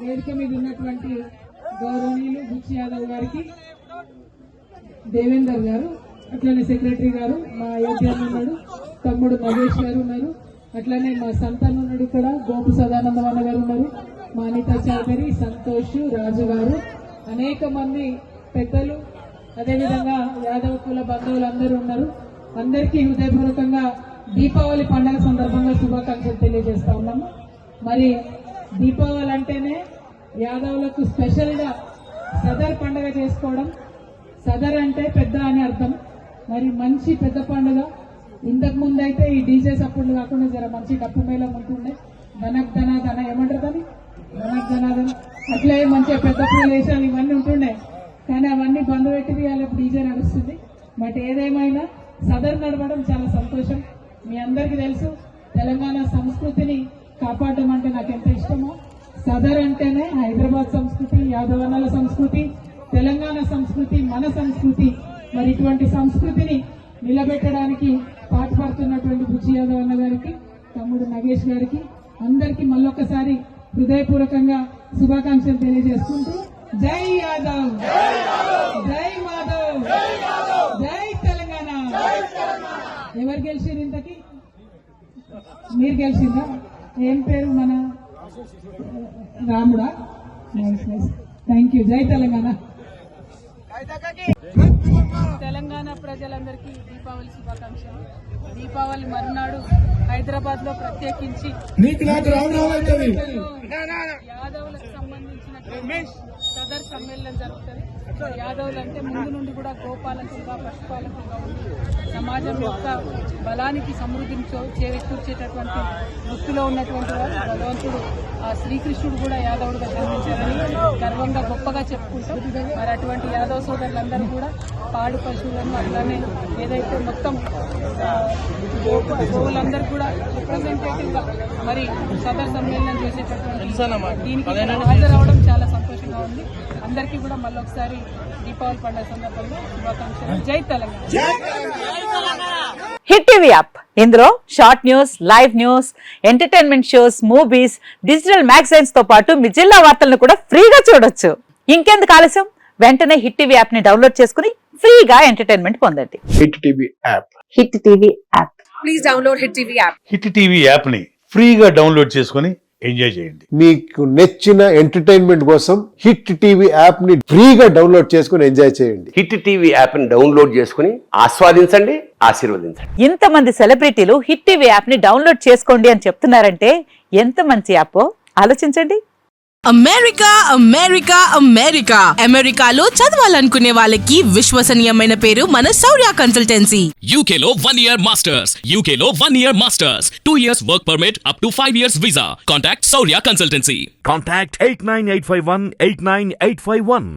వేదిక మీద ఉన్నటువంటి గౌరవనీయులు బుచ్చి యాదవ్ గారికి, దేవేందర్ గారు, అట్లనే సెక్రటరీ గారు, మా అయోధ్య ఉన్నాడు, తమ్ముడు మహేష్ గారు ఉన్నారు, అట్లనే మా సంతాన్ ఉన్నాడు, ఇక్కడ గోపు సదానందవన్న గారు ఉన్నారు, మా అనితా చౌదరి, సంతోష్, రాజు గారు, అనేక మంది పెద్దలు, అదేవిధంగా యాదవ్ కుల బంధువులు అందరూ ఉన్నారు. అందరికీ హృదయపూర్వకంగా దీపావళి పండుగ సందర్భంగా శుభాకాంక్షలు తెలియజేస్తా ఉన్నాము. మరి దీపావళి అంటేనే యాదవులకు స్పెషల్ గా సదర్ పండుగ చేసుకోవడం. సదర్ అంటే పెద్ద అని అర్థం. మరి మంచి పెద్ద పండుగ. ఇంతకు ముందు అయితే ఈ డీజే సపోర్ట్లు కాకుండా జర మంచి డప్పు మేళం ఉంటుండే, ధనక్ ధన ఏమంటారు కానీ ధనక్ ధనాదన అట్లే మంచిగా పెద్ద ప్రదేశాలు ఇవన్నీ ఉంటుండే. కానీ అవన్నీ బంద్ పెట్టి వాళ్ళ డీజే నడుస్తుంది. బట్ ఏదేమైనా సదర్ నడవడం చాలా సంతోషం. మీ అందరికీ తెలుసు, తెలంగాణ సంస్కృతిని కాపాడడం అంటే నాకు ఎంత ఇష్టమో. సదర్ అంటేనే హైదరాబాద్ సంస్కృతి, యాదవనాల సంస్కృతి, తెలంగాణ సంస్కృతి, మన సంస్కృతి. మరి ఇటువంటి సంస్కృతిని నిలబెట్టడానికి పాటుపడుతున్నటువంటి బుచ్చి యాదవ్ అన్న గారికి, తమ్ముడు నగేష్ గారికి, అందరికీ మళ్ళొక్కసారి హృదయపూర్వకంగా శుభాకాంక్షలు తెలియజేసుకుంటూ జై యాదవ్, జై మాధవ్, జై తెలంగాణ. ఎవరు గెలిచారు ఇంతకి? మీరు గెలిచిందా? ఏం పేరు? మన రాముడా? Thank you. జై తెలంగాణ. తెలంగాణ ప్రజలందరికీ దీపావళి శుభాకాంక్షలు. దీపావళి మరునాడు హైదరాబాద్ లో ప్రత్యేకించి యాదవులకు సంబంధించిన సదర్ సమ్మేళనం జరుగుతుంది. యాదవులు అంటే ముందు నుండి కూడా గోపాలకులుగా, పశుపాలకులుగా ఉండి సమాజం యొక్క బలానికి, సమృద్ధిని చేకూర్చేటటువంటి వృత్తిలో ఉన్నటువంటి వారు. భగవంతుడు ఆ శ్రీకృష్ణుడు కూడా యాదవుడుగా జన్మించారని గర్వంగా గొప్పగా చెప్పుకుంటాం. మరి అటువంటి యాదవ సోదరులందరూ కూడా పాడు పశువులను, అలానే ఏదైతే మొత్తం గోవులందరూ కూడా రిప్రజెంటేటివ్ గా మరి సదర్ సమ్మేళనం చేసేటటువంటి దీనికి హాజరవడం చాలా సంతోషంగా ఉంది. అందరికీ కూడా మళ్ళొకసారి దీపావళి పండుగ సందర్భంగా శుభాకాంక్షలు. జై తెలంగాణ. హిట్ టీవీ యాప్, ఇందులో short news, live news, entertainment shows, movies, digital magazines తో పాటు మీ జిల్లా వార్తలను కూడా ఫ్రీగా చూడొచ్చు. ఇంకెందుకు ఆలస్యం? వెంటనే హిట్ టీవీ యాప్ ని డౌన్లోడ్ చేసుకుని ఫ్రీగా ఎంటర్టైన్మెంట్ పొందండి. Hit TV app. Hit TV app. Please download hit TV app. Hit TV app ని ఫ్రీగా డౌన్లోడ్ చేసుకుని ఎంజాయ్ చేయండి. మీకు నచ్చిన ఎంటర్టైన్మెంట్ కోసం హిట్ టీవీ యాప్ ని ఫ్రీగా డౌన్లోడ్ చేసుకుని ఎంజాయ్ చేయండి. హిట్ టీవీ యాప్ ని డౌన్లోడ్ చేసుకుని ఆస్వాదించండి, ఆశీర్వదించండి. ఇంతమంది సెలబ్రిటీలు హిట్ టీవీ యాప్ ని డౌన్లోడ్ చేసుకోండి అని చెప్తున్నారంటే ఎంత మంచి యాప్ ఆలోచించండి. అమెరికా అమెరికా అమెరికా అమెరికాలో చదవాలనుకునే వాళ్ళకి విశ్వసనీయమైన పేరు మన శౌర్య కన్సల్టెన్సీ. UK లో 1 year masters, UK లో 1 year masters, 2 years work permit up to 5 years visa. Contact Saurya Consultancy. Contact 89851 89851.